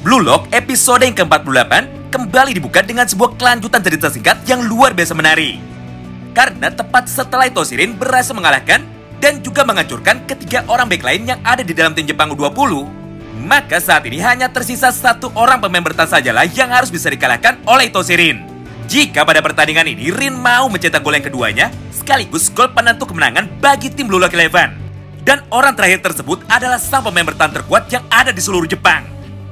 Blue Lock episode yang ke-48 kembali dibuka dengan sebuah kelanjutan cerita singkat yang luar biasa menarik. Karena tepat setelah Itoshirin berhasil mengalahkan dan juga menghancurkan ketiga orang back lain yang ada di dalam tim Jepang U20, maka saat ini hanya tersisa satu orang pemain bertahan sajalah yang harus bisa dikalahkan oleh Itoshirin. Jika pada pertandingan ini Rin mau mencetak gol yang keduanya, sekaligus gol penentu kemenangan bagi tim Blue Lock Eleven. Dan orang terakhir tersebut adalah sang pemain bertahan terkuat yang ada di seluruh Jepang.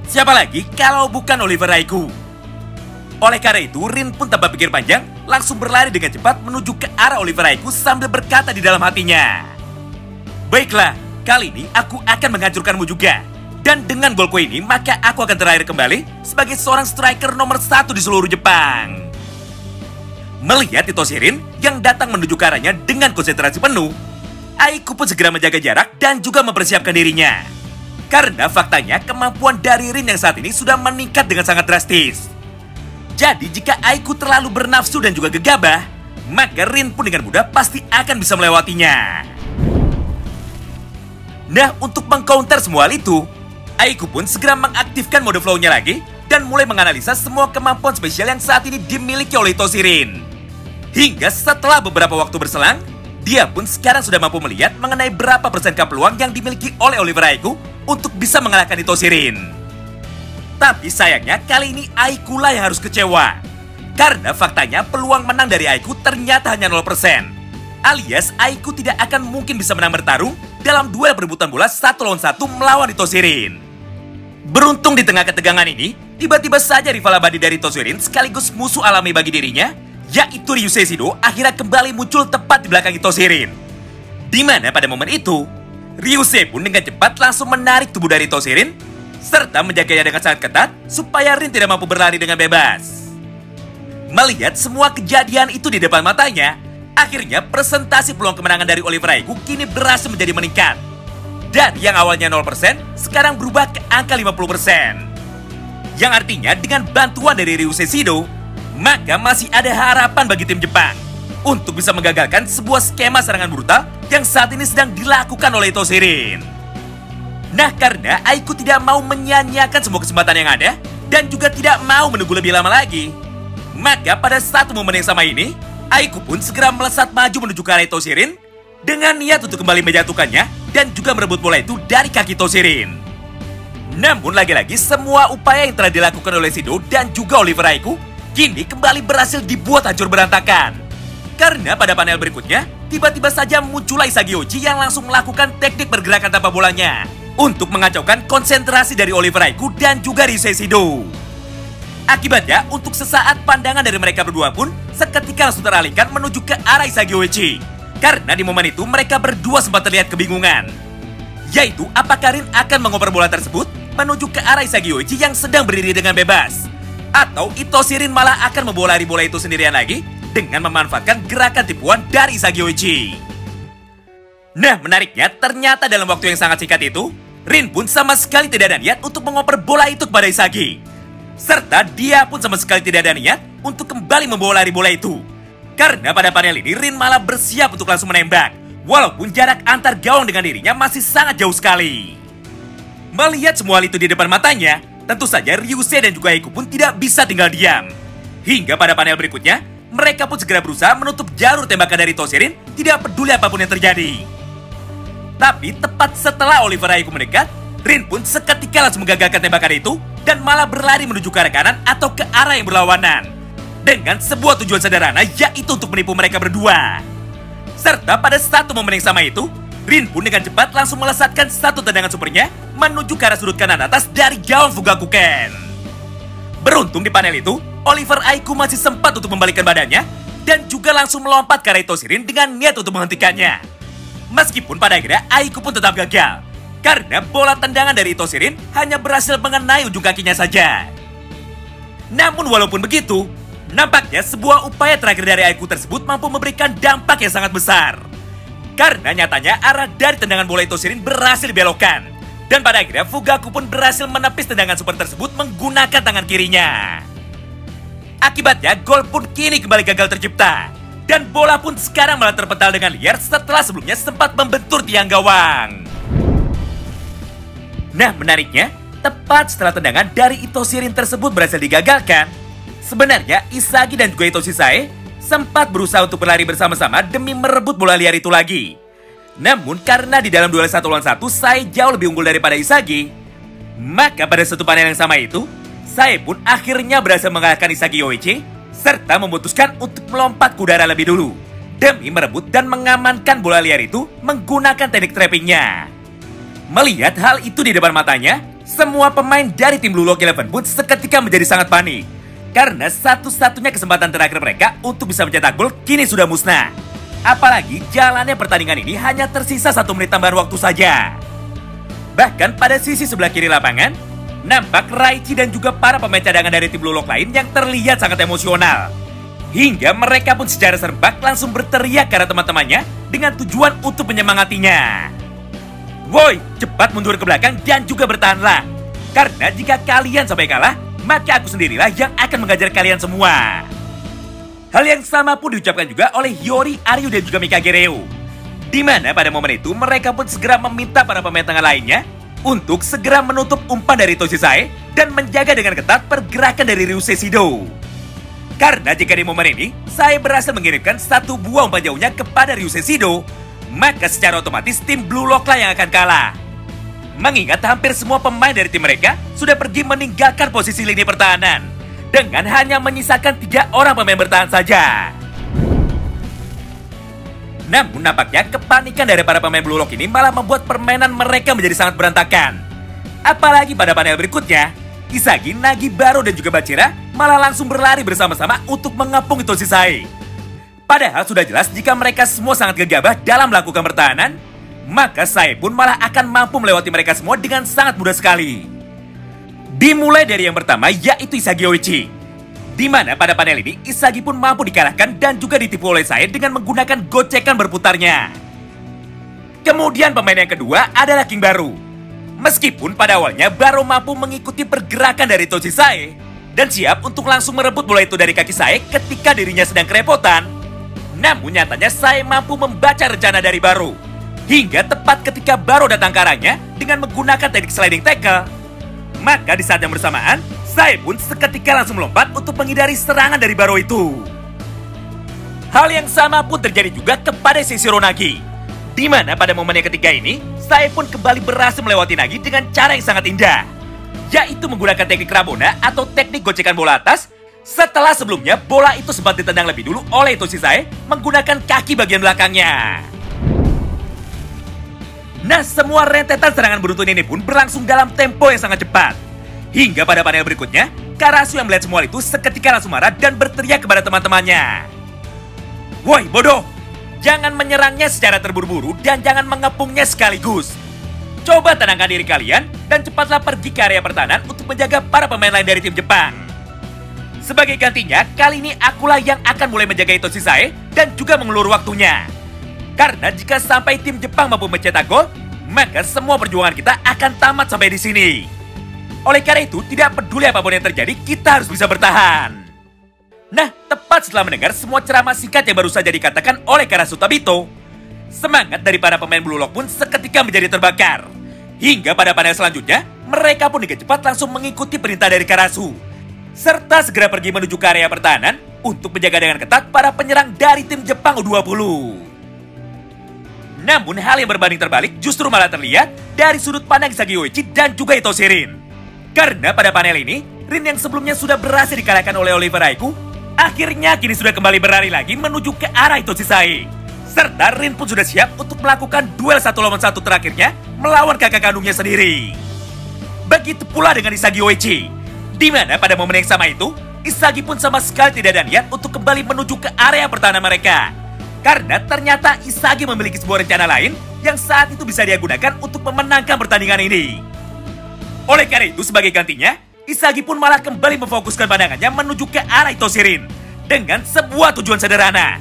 Siapa lagi kalau bukan Oliver Raikou? Oleh karena itu, Rin pun tanpa pikir panjang, langsung berlari dengan cepat menuju ke arah Oliver Raikou sambil berkata di dalam hatinya, "Baiklah, kali ini aku akan menghancurkanmu juga. Dan dengan golku ini, maka aku akan terlahir kembali sebagai seorang striker nomor 1 di seluruh Jepang." Melihat Itoshirin yang datang menuju ke arahnya dengan konsentrasi penuh, Aiku pun segera menjaga jarak dan juga mempersiapkan dirinya. Karena faktanya kemampuan dari Rin yang saat ini sudah meningkat dengan sangat drastis. Jadi jika Aiku terlalu bernafsu dan juga gegabah, maka Rin pun dengan mudah pasti akan bisa melewatinya. Nah, untuk mengcounter semua hal itu, Aiku pun segera mengaktifkan mode flow-nya lagi dan mulai menganalisa semua kemampuan spesial yang saat ini dimiliki oleh Itoshirin. Hingga setelah beberapa waktu berselang, dia pun sekarang sudah mampu melihat mengenai berapa persenkah peluang yang dimiliki oleh Oliver Raikou untuk bisa mengalahkan Itoshirin. Tapi sayangnya kali ini Aiku lah yang harus kecewa. Karena faktanya peluang menang dari Aiku ternyata hanya 0%. Alias Aiku tidak akan mungkin bisa menang bertarung dalam duel perebutan bola 1 lawan 1 melawan Itoshirin. Beruntung di tengah ketegangan ini, tiba-tiba saja rival abadi dari Itoshirin sekaligus musuh alami bagi dirinya, yaitu Ryusei Shido akhirnya kembali muncul tepat di belakang Itoshirin. Di mana pada momen itu, Ryusei pun dengan cepat langsung menarik tubuh dari Itoshirin serta menjaganya dengan sangat ketat supaya Rin tidak mampu berlari dengan bebas. Melihat semua kejadian itu di depan matanya, akhirnya presentasi peluang kemenangan dari Oliver Raikou kini berhasil menjadi meningkat. Dan yang awalnya 0% sekarang berubah ke angka 50%. Yang artinya dengan bantuan dari Ryusei Shido, maka masih ada harapan bagi tim Jepang untuk bisa menggagalkan sebuah skema serangan brutal yang saat ini sedang dilakukan oleh Itoshirin. Nah, karena Aiku tidak mau menyia-nyiakan semua kesempatan yang ada dan juga tidak mau menunggu lebih lama lagi, maka pada satu momen yang sama ini, Aiku pun segera melesat maju menuju ke arah Itoshirin dengan niat untuk kembali menjatuhkannya dan juga merebut bola itu dari kaki Itoshirin. Namun lagi-lagi semua upaya yang telah dilakukan oleh Shido dan juga Oliver Raikou kini kembali berhasil dibuat hancur berantakan. Karena pada panel berikutnya, tiba-tiba saja muncullah Isagi Oji yang langsung melakukan teknik pergerakan tanpa bolanya untuk mengacaukan konsentrasi dari Oliver Raikou dan juga Ryusei Shido. Akibatnya, untuk sesaat pandangan dari mereka berdua pun seketika langsung teralihkan menuju ke arah Isagi Oji. Karena di momen itu mereka berdua sempat terlihat kebingungan, yaitu apakah Rin akan mengoper bola tersebut menuju ke arah Isagi Oji yang sedang berdiri dengan bebas, atau Itoshirin malah akan membawa lari bola itu sendirian lagi dengan memanfaatkan gerakan tipuan dari Isagi Oji. Nah, menariknya ternyata dalam waktu yang sangat singkat itu, Rin pun sama sekali tidak ada niat untuk mengoper bola itu kepada Isagi. Serta dia pun sama sekali tidak ada niat untuk kembali membawa lari bola itu. Karena pada panel ini Rin malah bersiap untuk langsung menembak, walaupun jarak antar gawang dengan dirinya masih sangat jauh sekali. Melihat semua hal itu di depan matanya, tentu saja Ryusei dan juga Aiku pun tidak bisa tinggal diam. Hingga pada panel berikutnya, mereka pun segera berusaha menutup jalur tembakan dari Itoshirin, tidak peduli apapun yang terjadi. Tapi tepat setelah Oliver Raikou mendekat, Rin pun seketika langsung menggagalkan tembakan itu dan malah berlari menuju ke arah kanan atau ke arah yang berlawanan. Dengan sebuah tujuan sederhana, yaitu untuk menipu mereka berdua. Serta pada satu momen yang sama itu, Rin pun dengan cepat langsung melesatkan satu tendangan supernya menuju ke arah sudut kanan atas dari gawang Fugakuken. Beruntung di panel itu, Oliver Raikou masih sempat untuk membalikkan badannya dan juga langsung melompat ke arah Itoshirin dengan niat untuk menghentikannya. Meskipun pada akhirnya Aiku pun tetap gagal, karena bola tendangan dari Itoshirin hanya berhasil mengenai ujung kakinya saja. Namun walaupun begitu, nampaknya sebuah upaya terakhir dari Aiku tersebut mampu memberikan dampak yang sangat besar. Karena nyatanya arah dari tendangan bola Itoshirin berhasil dibelokkan. Dan pada akhirnya Fugaku pun berhasil menepis tendangan super tersebut menggunakan tangan kirinya. Akibatnya gol pun kini kembali gagal tercipta. Dan bola pun sekarang malah terpental dengan liar setelah sebelumnya sempat membentur tiang gawang. Nah, menariknya, tepat setelah tendangan dari Itoshirin tersebut berhasil digagalkan, sebenarnya Isagi dan juga Itoshi Sae sempat berusaha untuk berlari bersama-sama demi merebut bola liar itu lagi. Namun karena di dalam duel 1 lawan 1 Sae jauh lebih unggul daripada Isagi, maka pada satu panel yang sama itu, Sae pun akhirnya berhasil mengalahkan Isagi Yoichi serta memutuskan untuk melompat ke udara lebih dulu demi merebut dan mengamankan bola liar itu menggunakan teknik trappingnya. Melihat hal itu di depan matanya, semua pemain dari tim Blue Lock Eleven pun seketika menjadi sangat panik karena satu-satunya kesempatan terakhir mereka untuk bisa mencetak gol kini sudah musnah. Apalagi jalannya pertandingan ini hanya tersisa 1 menit tambahan waktu saja. Bahkan pada sisi sebelah kiri lapangan, nampak Raichi dan juga para pemain cadangan dari tim Blue Lock lain yang terlihat sangat emosional. Hingga mereka pun secara serempak langsung berteriak karena teman-temannya dengan tujuan untuk menyemangatinya. Woi, cepat mundur ke belakang dan juga bertahanlah. Karena jika kalian sampai kalah, maka aku sendirilah yang akan mengajar kalian semua. Hal yang sama pun diucapkan juga oleh Hiyori, Aryu dan juga Mikage Reo. Di mana pada momen itu mereka pun segera meminta para pemain tengah lainnya untuk segera menutup umpan dari Itoshi Sae dan menjaga dengan ketat pergerakan dari Ryusei Shido. Karena jika di momen ini Sae berhasil mengirimkan 1 buah umpan jauhnya kepada Ryusei Shido, maka secara otomatis tim Blue Lock lah yang akan kalah. Mengingat hampir semua pemain dari tim mereka sudah pergi meninggalkan posisi lini pertahanan dengan hanya menyisakan 3 orang pemain bertahan saja. Namun nampaknya kepanikan dari para pemain Blue Lock ini malah membuat permainan mereka menjadi sangat berantakan. Apalagi pada panel berikutnya, Isagi, Nagibaro dan juga Bachira malah langsung berlari bersama-sama untuk mengepung Itoshi Sae. Padahal sudah jelas jika mereka semua sangat gegabah dalam melakukan pertahanan, maka Sae pun malah akan mampu melewati mereka semua dengan sangat mudah sekali. Dimulai dari yang pertama yaitu Isagi Yoichi, di mana pada panel ini Isagi pun mampu dikalahkan dan juga ditipu oleh Sae dengan menggunakan gocekan berputarnya. Kemudian pemain yang kedua adalah King Baru. Meskipun pada awalnya Baro mampu mengikuti pergerakan dari Itoshi Sae dan siap untuk langsung merebut bola itu dari kaki Sae ketika dirinya sedang kerepotan, namun nyatanya Sae mampu membaca rencana dari Baro. Hingga tepat ketika Baro datang ke arahnya dengan menggunakan teknik sliding tackle, maka di saat yang bersamaan, Sae pun seketika langsung melompat untuk menghindari serangan dari Baro itu. Hal yang sama pun terjadi juga kepada Seishiro Nagi, di mana pada momen yang ketiga ini, Sae pun kembali berhasil melewati Nagi dengan cara yang sangat indah, yaitu menggunakan teknik Rabona atau teknik gocekan bola atas setelah sebelumnya bola itu sempat ditendang lebih dulu oleh Itoshi Sae menggunakan kaki bagian belakangnya. Nah, semua rentetan serangan beruntun ini pun berlangsung dalam tempo yang sangat cepat. Hingga pada panel berikutnya, Karasu yang melihat semua itu seketika langsung marah dan berteriak kepada teman-temannya. Woi, bodoh! Jangan menyerangnya secara terburu-buru dan jangan mengepungnya sekaligus. Coba tenangkan diri kalian dan cepatlah pergi ke area pertahanan untuk menjaga para pemain lain dari tim Jepang. Sebagai gantinya, kali ini akulah yang akan mulai menjaga Itoshi Sae dan juga mengulur waktunya. Karena jika sampai tim Jepang mampu mencetak gol, maka semua perjuangan kita akan tamat sampai di sini. Oleh karena itu, tidak peduli apapun yang terjadi, kita harus bisa bertahan. Nah, tepat setelah mendengar semua ceramah singkat yang baru saja dikatakan oleh Karasu Tabito, semangat dari para pemain Blue Lock pun seketika menjadi terbakar. Hingga pada panel selanjutnya, mereka pun dengan cepat langsung mengikuti perintah dari Karasu, serta segera pergi menuju ke area pertahanan untuk menjaga dengan ketat para penyerang dari tim Jepang U20. Namun hal yang berbanding terbalik justru malah terlihat dari sudut pandang Isagi Yoichi dan juga Itoshi Rin. Karena pada panel ini, Rin yang sebelumnya sudah berhasil dikalahkan oleh Oliver Aiku, akhirnya kini sudah kembali berlari lagi menuju ke arah Itoshi Sae. Serta Rin pun sudah siap untuk melakukan duel 1 lawan 1 terakhirnya melawan kakak kandungnya sendiri. Begitu pula dengan Isagi Yoichi, di mana pada momen yang sama itu, Isagi pun sama sekali tidak ada niat untuk kembali menuju ke area pertahanan mereka. Karena ternyata Isagi memiliki sebuah rencana lain yang saat itu bisa dia gunakan untuk memenangkan pertandingan ini. Oleh karena itu, sebagai gantinya, Isagi pun malah kembali memfokuskan pandangannya menuju ke arah Itoshi Rin dengan sebuah tujuan sederhana,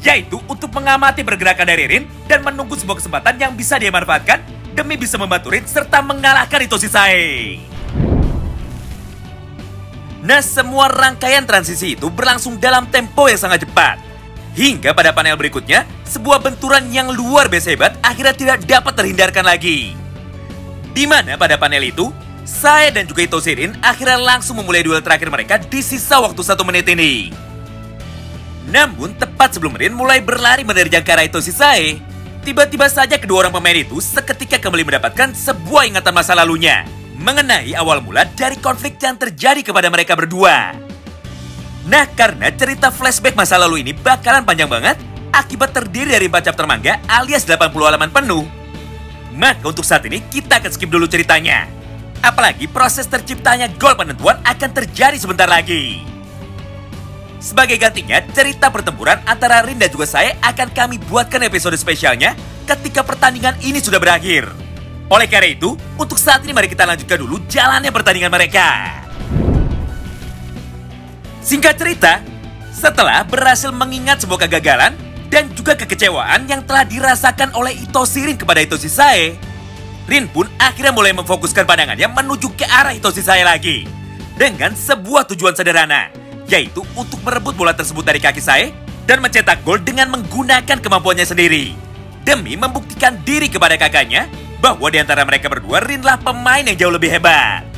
yaitu untuk mengamati pergerakan dari Rin dan menunggu sebuah kesempatan yang bisa dia manfaatkan demi bisa membantu Rin serta mengalahkan Itoshi Sae. Nah, semua rangkaian transisi itu berlangsung dalam tempo yang sangat cepat. Hingga pada panel berikutnya, sebuah benturan yang luar biasa hebat akhirnya tidak dapat terhindarkan lagi. Di mana pada panel itu, Sae dan juga Itoshi Rin akhirnya langsung memulai duel terakhir mereka di sisa waktu 1 menit ini. Namun tepat sebelum Rin mulai berlari menerjang ke arah Itoshi Sae, tiba-tiba saja kedua orang pemain itu seketika kembali mendapatkan sebuah ingatan masa lalunya mengenai awal mula dari konflik yang terjadi kepada mereka berdua. Nah, karena cerita flashback masa lalu ini bakalan panjang banget, akibat terdiri dari 4 chapter manga alias 80 halaman penuh, maka untuk saat ini kita akan skip dulu ceritanya. Apalagi proses terciptanya gol penentuan akan terjadi sebentar lagi. Sebagai gantinya, cerita pertempuran antara Rin dan juga Sae akan kami buatkan episode spesialnya ketika pertandingan ini sudah berakhir. Oleh karena itu, untuk saat ini mari kita lanjutkan dulu jalannya pertandingan mereka. Singkat cerita, setelah berhasil mengingat sebuah kegagalan dan juga kekecewaan yang telah dirasakan oleh Itoshi Rin kepada Itoshi Sae, Rin pun akhirnya mulai memfokuskan pandangannya menuju ke arah Itoshi Sae lagi dengan sebuah tujuan sederhana, yaitu untuk merebut bola tersebut dari kaki Sae dan mencetak gol dengan menggunakan kemampuannya sendiri, demi membuktikan diri kepada kakaknya bahwa di antara mereka berdua Rinlah pemain yang jauh lebih hebat.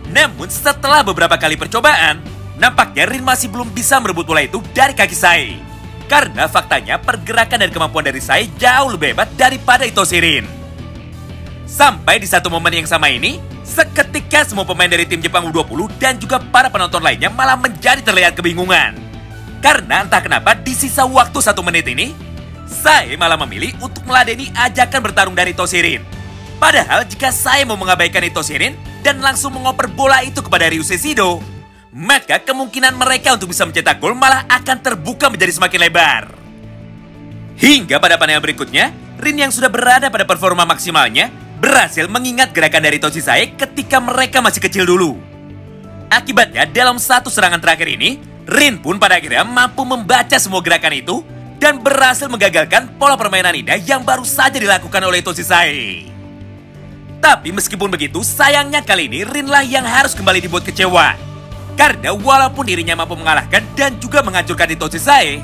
Namun setelah beberapa kali percobaan, nampaknya Rin masih belum bisa merebut bola itu dari kaki Sae, karena faktanya pergerakan dan kemampuan dari Sae jauh lebih hebat daripada Itoshi Rin. Sampai di satu momen yang sama ini, seketika semua pemain dari tim Jepang U20 dan juga para penonton lainnya malah menjadi terlihat kebingungan. Karena entah kenapa di sisa waktu 1 menit ini, Sae malah memilih untuk meladeni ajakan bertarung dari Itoshi Rin. Padahal jika Sae mau mengabaikan Itoshi Rin dan langsung mengoper bola itu kepada Ryu Seido, maka kemungkinan mereka untuk bisa mencetak gol malah akan terbuka menjadi semakin lebar. Hingga pada panel berikutnya, Rin yang sudah berada pada performa maksimalnya berhasil mengingat gerakan dari Itoshi Sae ketika mereka masih kecil dulu. Akibatnya dalam satu serangan terakhir ini, Rin pun pada akhirnya mampu membaca semua gerakan itu dan berhasil menggagalkan pola permainan indah yang baru saja dilakukan oleh Itoshi Sae. Tapi meskipun begitu, sayangnya kali ini Rinlah yang harus kembali dibuat kecewa. Karena walaupun dirinya mampu mengalahkan dan juga menghancurkan Itoshi Sae,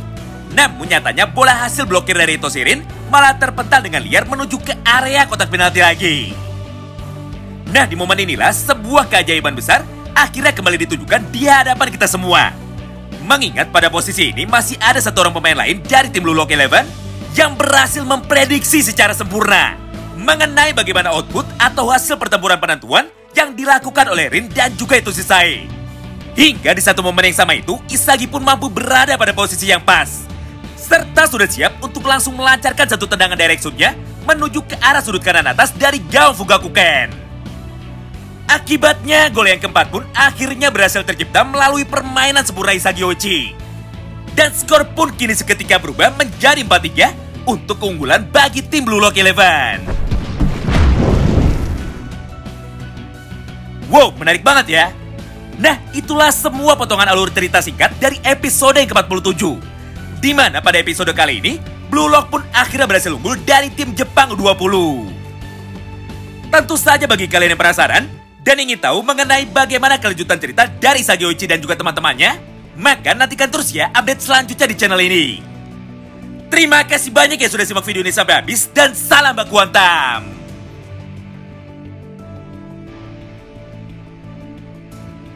namun nyatanya bola hasil blokir dari Itoshi Rin malah terpental dengan liar menuju ke area kotak penalti lagi. Nah, di momen inilah sebuah keajaiban besar akhirnya kembali ditunjukkan di hadapan kita semua. Mengingat pada posisi ini masih ada satu orang pemain lain dari tim Blue Lock Eleven yang berhasil memprediksi secara sempurna mengenai bagaimana output atau hasil pertempuran penentuan yang dilakukan oleh Rin dan juga Itoshi Sae. Hingga di satu momen yang sama itu, Isagi pun mampu berada pada posisi yang pas, serta sudah siap untuk langsung melancarkan satu tendangan direct shoot-nya menuju ke arah sudut kanan atas dari gawang Fugakuken. Akibatnya, gol yang keempat pun akhirnya berhasil tercipta melalui permainan sempurna Isagi Oichi. Dan skor pun kini seketika berubah menjadi 4-3 untuk keunggulan bagi tim Blue Lock Eleven. Wow, menarik banget ya. Nah, itulah semua potongan alur cerita singkat dari episode yang ke-47. Di mana pada episode kali ini, Blue Lock pun akhirnya berhasil unggul dari tim Jepang U20. Tentu saja bagi kalian yang penasaran dan ingin tahu mengenai bagaimana kelanjutan cerita dari Isagi Oichi dan juga teman-temannya, maka nantikan terus ya update selanjutnya di channel ini. Terima kasih banyak yang sudah simak video ini sampai habis dan salam baku hantam.